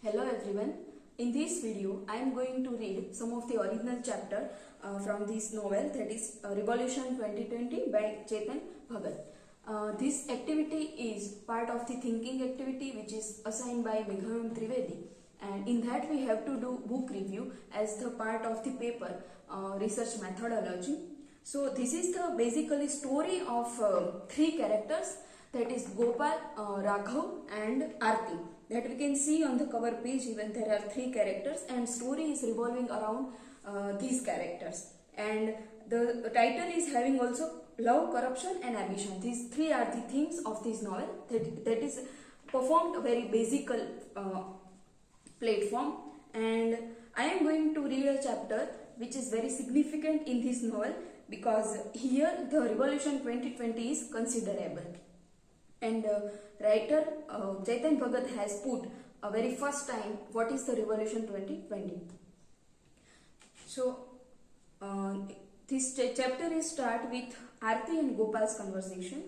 Hello everyone. In this video, I am going to read some of the original chapter from this novel, that is Revolution 2020 by Chetan Bhagat. This activity is part of the thinking activity which is assigned by Meghamam Trivedi, and in that we have to do book review as the part of the paper research methodology. So this is the basically story of three characters, that is Gopal, Raghav and Aarti, that we can see on the cover page. Even there are three characters and story is revolving around these characters, and the title is having also love, corruption and ambition. These three are the themes of this novel that is performed a very basic platform, and I am going to read a chapter which is very significant in this novel because here the Revolution 2020 is considerable. And writer Chetan Bhagat has put a very first time what is the Revolution 2020. So this chapter is start with Aarti and Gopal's conversation.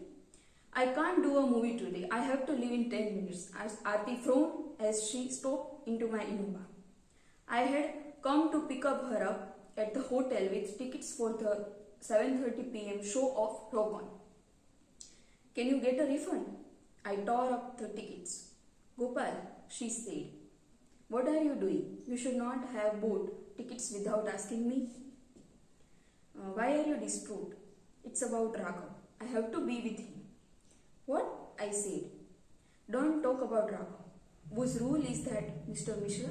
I can't do a movie today. I have to leave in 10 minutes. As Aarti frowned as she stepped into my Innova. I had come to pick up her up at the hotel with tickets for the 7:30 p.m. show of Rock On. Can you get a refund? I tore up the tickets. Gopal, she said, what are you doing? You should not have bought tickets without asking me. Why are you distraught? It's about Raghav. I have to be with him. What? I said. Don't talk about Raghav. Whose rule is that, Mr. Mishra?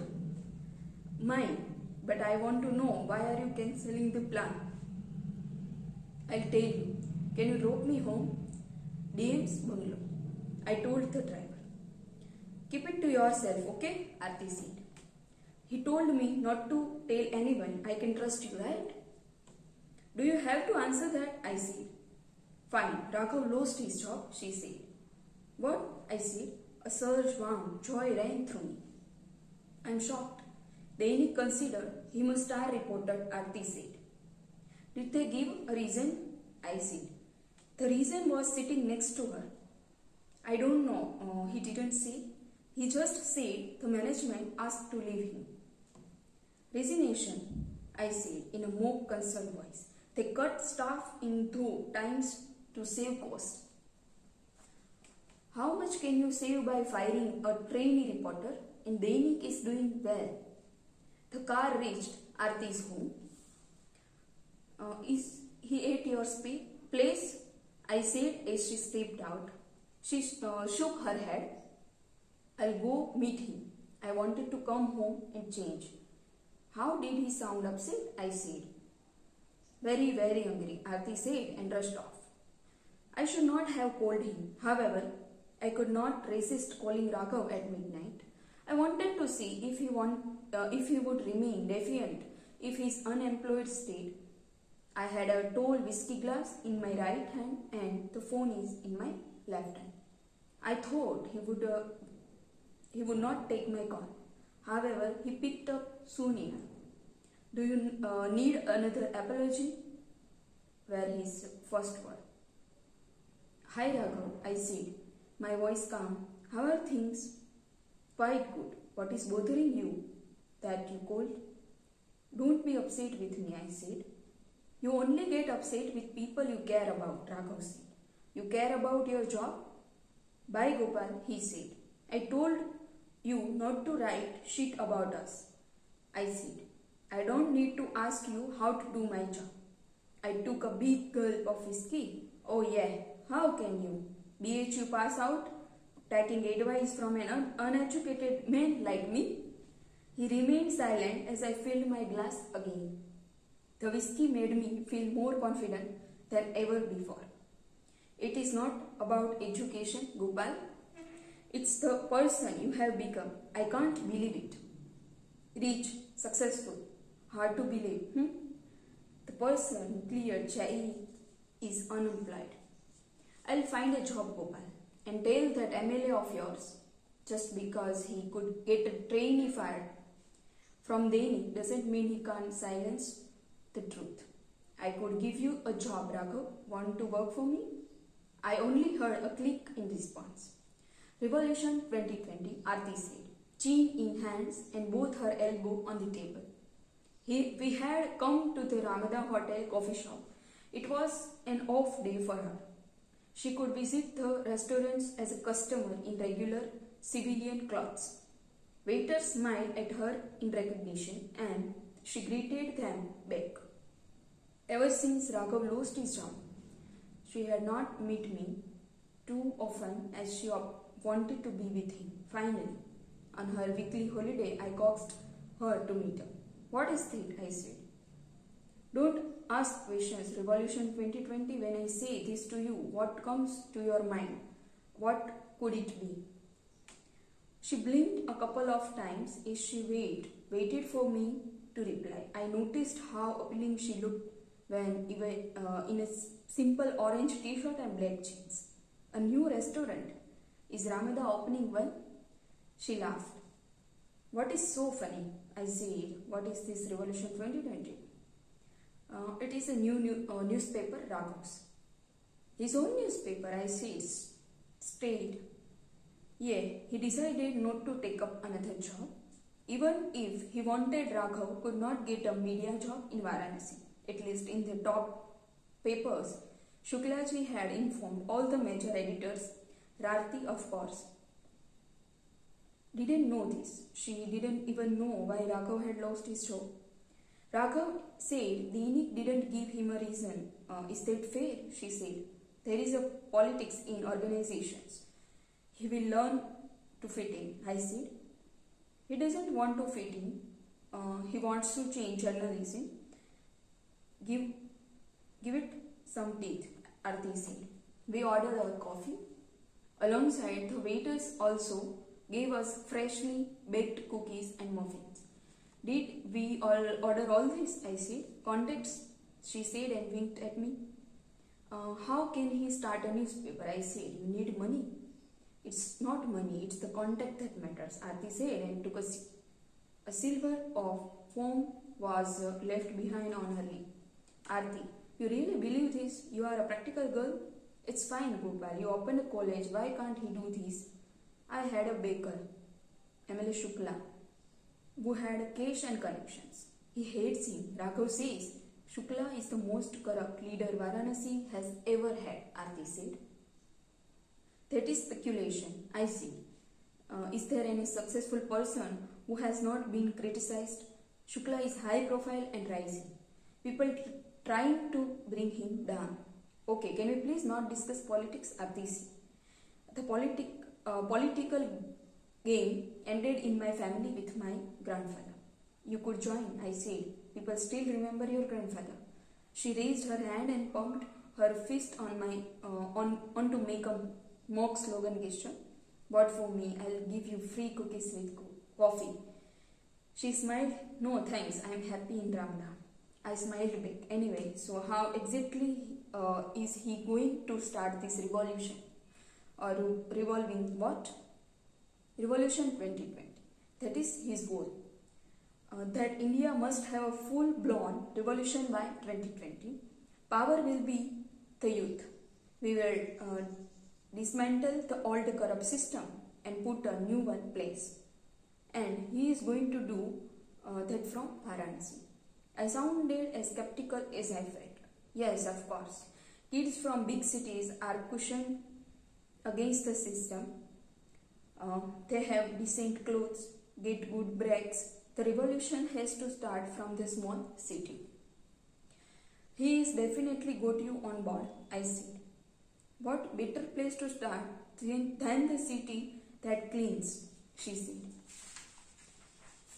Mine. But I want to know, why are you cancelling the plan? I'll tell you. Can you drop me home? DM's bungalow. I told the driver. Keep it to yourself, okay? Aarti said. He told me not to tell anyone. I can trust you, right? Do you have to answer that? I said. Fine. Raghav lost his job, she said. What? I said. A surge warm joy ran through me. I'm shocked. They considered him a star reporter, Aarti said. Did they give a reason? I said. The reason was sitting next to her. I don't know, he didn't say. He just said the management asked to leave him. Resignation, I said in a more concerned voice. They cut staff in 2 times to save cost. How much can you save by firing a trainee reporter? And Dainik is doing well. The car reached Aarti's home. Is he at your place? I said as she stepped out. She shook her head. I'll go meet him. I wanted to come home and change. How did he sound upset? I said. Very, very angry, Aarti said and rushed off. I should not have called him. However, I could not resist calling Raghav at midnight. I wanted to see if he would remain defiant if his unemployed stayed. I had a tall whiskey glass in my right hand and the phone is in my left hand. I thought he would not take my call. However, he picked up soon enough. Do you need another apology? Were his first word. Hi Raghav, I said, my voice calm. How are things? Quite good. What is bothering you that you called? Don't be upset with me, I said. You only get upset with people you care about, Raghav said. You care about your job? Bye Gopal, he said. I told you not to write shit about us. I said. I don't need to ask you how to do my job. I took a big gulp of whiskey. Oh yeah, how can you? BHU pass out? Taking advice from an uneducated man like me? He remained silent as I filled my glass again. The whiskey made me feel more confident than ever before. It is not about education, Gopal. It's the person you have become. I can't believe it. Rich, successful, hard to believe. The person cleared chai is unemployed. I'll find a job, Gopal, and tell that MLA of yours just because he could get a trainee fired from Dainik doesn't mean he can't silence the truth. I could give you a job, Raghav. Want to work for me? I only heard a click in response. Revolution 2020, Aarti said. chin in hands and both her elbow on the table. We had come to the Ramada Hotel coffee shop. It was an off day for her. She could visit the restaurants as a customer in regular civilian clothes. Waiters smiled at her in recognition and she greeted them back. Ever since Raghav lost his job, she had not met me too often as she wanted to be with him. Finally, on her weekly holiday, I coaxed her to meet him. What is that? I said. Don't ask questions, Revolution 2020. When I say this to you, what comes to your mind? What could it be? She blinked a couple of times as she waited for me to reply. I noticed how appealing she looked when even in a simple orange t-shirt and black jeans. A new restaurant. Is Ramada opening one? She laughed. What is so funny? I said. What is this Revolution 2020? It is a new newspaper, Raghav's. His own newspaper, I said. Straight. Yeah, he decided not to take up another job. Even if he wanted, Raghav could not get a media job in Varanasi, at least in the top papers. Shuklaji had informed all the major editors. Rarti, of course, didn't know this. She didn't even know why Raghav had lost his job. Raghav said the Inik didn't give him a reason. Is that fair? She said. There is a politics in organizations. He will learn to fit in, I said. He doesn't want to fit in. He wants to change journalism. Give it some teeth, Arti said. We ordered our coffee. Alongside, the waiters also gave us freshly baked cookies and muffins. Did we all order all this? I said. Context, she said and winked at me. How can he start a newspaper? I said. You need money. It's not money, it's the contact that matters, Arti said and took a sip. A silver of foam was left behind on her lip. Arti, you really believe this? You are a practical girl? It's fine, Gopal. You opened a college. Why can't he do this? I had a baker, MLA Shukla, who had cash and connections. He hates him. Raghav says Shukla is the most corrupt leader Varanasi has ever had, Arti said. That is speculation, I see. Is there any successful person who has not been criticized? Shukla is high profile and rising. People trying to bring him down. Okay, can we please not discuss politics, Arti? The political game ended in my family with my grandfather. You could join, I said. People still remember your grandfather. She raised her hand and pumped her fist on to make a mock slogan gesture. But for me, I'll give you free cookies with coffee. She smiled. No thanks, I am happy in Ramada. I smiled back. Anyway, so how exactly is he going to start this revolution? Or revolving what? Revolution 2020. That is his goal. That India must have a full-blown revolution by 2020. Power will be the youth. We will dismantle the old corrupt system and put a new one in place. And he is going to do that from Varanasi. I sounded as skeptical as I felt. Yes, of course. Kids from big cities are cushioned against the system. They have decent clothes, get good breaks. The revolution has to start from the small city. He is definitely got you on board, I said. What better place to start than the city that cleans, she said.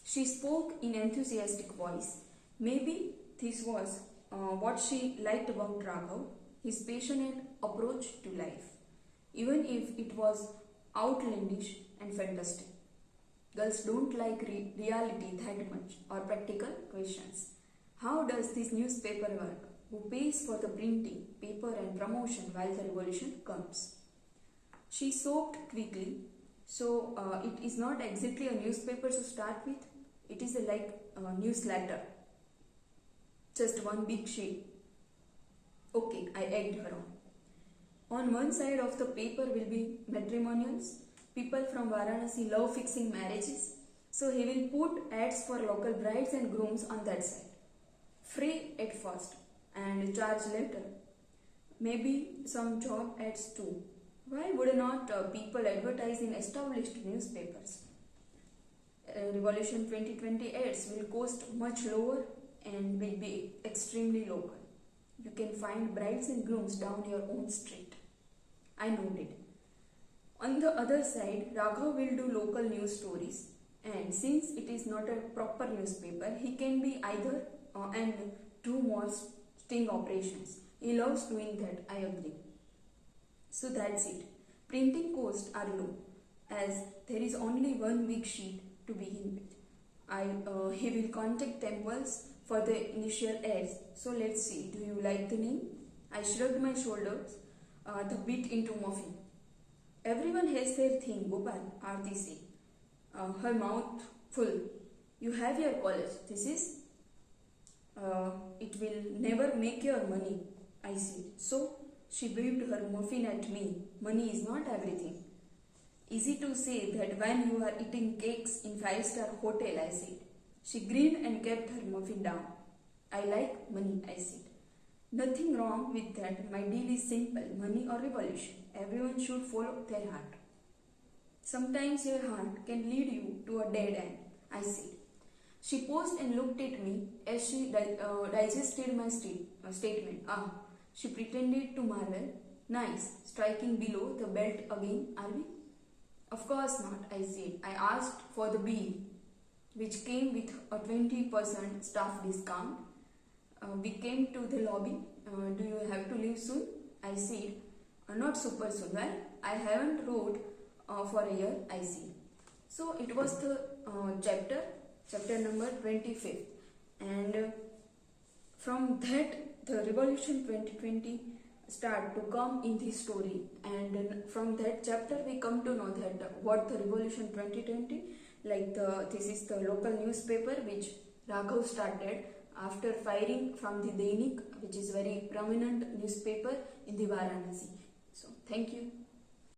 She spoke in enthusiastic voice. Maybe this was what she liked about Raghav, his passionate approach to life, even if it was outlandish and fantastic. Girls don't like reality that much or practical questions. How does this newspaper work? Who pays for the printing, paper and promotion while the revolution comes? She sobbed quickly. So it is not exactly a newspaper to start with. It is like a newsletter. Just one big sheet. Okay, I egged her on. On one side of the paper will be matrimonials, People from Varanasi love fixing marriages, so he will put ads for local brides and grooms on that site. Free at first and charge later. Maybe some job ads too. Why would not people advertise in established newspapers? Revolution 2020 ads will cost much lower and will be extremely local. You can find brides and grooms down your own street. I noted. On the other side, Raghav will do local news stories, and since it is not a proper newspaper, he can be either and do more sting operations. He loves doing that, I agree. So that's it. Printing costs are low, as there is only one big sheet to begin with. He will contact temples for the initial ads. So let's see. Do you like the name? I shrugged my shoulders. The bit into muffin. Everyone has their thing, Gopal, Aarti said. Her mouth full. You have your college. This is? It will never make your money, I said. So she waved her muffin at me. Money is not everything. Easy to say that when you are eating cakes in 5-star hotel, I said. She grinned and kept her muffin down. I like money, I said. Nothing wrong with that. My deal is simple, money or revolution. Everyone should follow their heart. Sometimes your heart can lead you to a dead end, I said. She paused and looked at me as she digested my statement. She pretended to marvel. Nice, striking below the belt again, are we? Of course not, I said. I asked for the bill, which came with a 20% staff discount. We came to the lobby. Do you have to leave soon? I said. Not super soon. Well, I haven't wrote for a year, I said. So it was the chapter number 25. And from that, the Revolution 2020 start to come in this story. And from that chapter, we come to know that what the Revolution 2020, this is the local newspaper which Raghav started after firing from the Dainik, which is very prominent newspaper in the Varanasi. So, thank you.